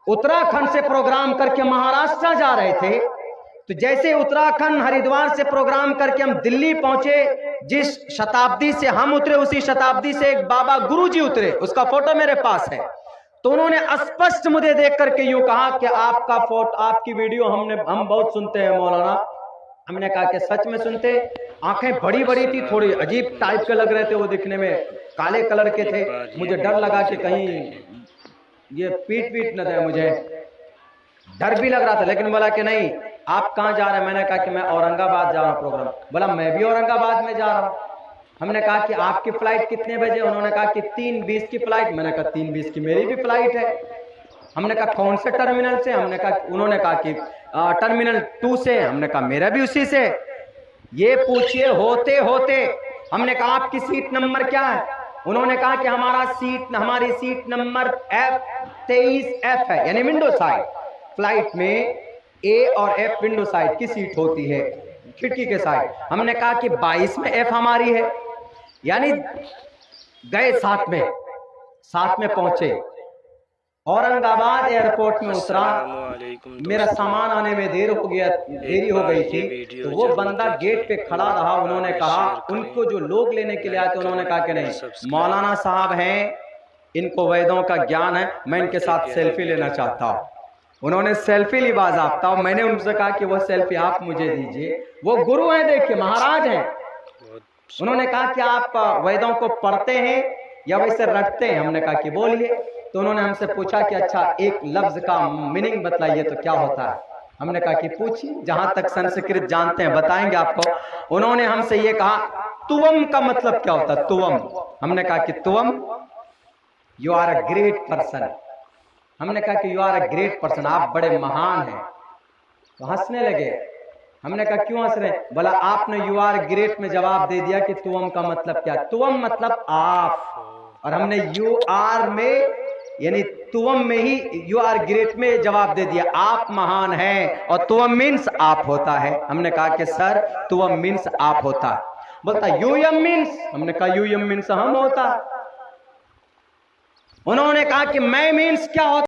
उत्तराखंड से प्रोग्राम करके महाराष्ट्र जा रहे थे, तो जैसे उत्तराखंड हरिद्वार से प्रोग्राम करके हम दिल्ली पहुंचे, जिस शताब्दी से हम उतरे उसी शताब्दी से एक बाबा गुरुजी उतरे, उसका फोटो मेरे पास है। तो उन्होंने स्पष्ट मुझे देख करके यूं कहा कि आपका फोटो, आपकी वीडियो हम बहुत सुनते हैं मौलाना। हमने कहा कि सच में सुनते? आंखें बड़ी बड़ी थी, थोड़ी अजीब टाइप के लग रहे थे वो दिखने में, काले कलर के थे। मुझे डर लगा कि कहीं ये पीट न दे, मुझे डर भी लग रहा था। लेकिन बोला कि नहीं, आप कहाँ जा रहे हैं? मैंने कहा कि मैं औरंगाबाद जा रहा हूँ प्रोग्राम। बोला मैं भी औरंगाबाद में जा रहा हूँ। हमने कहा कि आपकी फ्लाइट कितने बजे? उन्होंने कहा कि 3:20 की फ्लाइट। मैंने कहा 3:20 की मेरी भी फ्लाइट है। हमने कहा कौन से टर्मिनल से? हमने कहा, उन्होंने कहा कि टर्मिनल 2 से। हमने कहा मेरा भी उसी से। ये पूछिए होते होते हमने कहा आपकी सीट नंबर क्या है? उन्होंने कहा कि हमारी सीट नंबर F23F है, यानी विंडो साइड। फ्लाइट में ए और एफ विंडो साइड की सीट होती है, खिड़की के साइड। हमने कहा कि 22 में एफ हमारी है, यानी गए साथ में पहुंचे। औरंगाबाद एयरपोर्ट में उतरा, मेरा सामान आने में देरी हो गई थी। तो वो बंदा गेट पे खड़ा रहा। उन्होंने कहा, उनको जो लोग लेने के लिए आए थे, उन्होंने कहा कि नहीं, मौलाना साहब हैं, इनको वेदों का ज्ञान है, मैं इनके साथ सेल्फी लेना चाहता हूँ। उन्होंने सेल्फी ली बाज़ाब्ता। मैंने उनसे कहा कि वो सेल्फी आप मुझे दीजिए। वो गुरु हैं, देखिए महाराज हैं। उन्होंने कहा कि आप वेदों को पढ़ते हैं या वैसे रटते हैं? हमने कहा कि बोलिए। तो उन्होंने हमसे पूछा कि अच्छा एक लफ्ज का मीनिंग बताइए तो क्या होता है? हमने कहा कि पूछिए, जहां तक संस्कृत जानते हैं बताएंगे आपको। उन्होंने हमसे ये कहा, तुवम का मतलब क्या होता है? तुवम। हमने कहा कि तुवम, you are a great person. हमने कहा कि you are a great person, आप बड़े महान हैं। तो हंसने लगे। हमने कहा क्यों हंस रहे? बोला आपने यू आर ग्रेट में जवाब दे दिया कि तुवम का मतलब क्या? तुवम मतलब आप, और हमने यू आर में यानी तुवम में ही यू आर ग्रेट में जवाब दे दिया, आप महान हैं, और तुवम मीन्स आप होता है। हमने कहा कि सर तुवम मीन्स आप होता है। बोलता यूएम मीन्स। हमने कहा यूएम मीन्स हम होता। उन्होंने कहा कि मैं मीन्स क्या होता?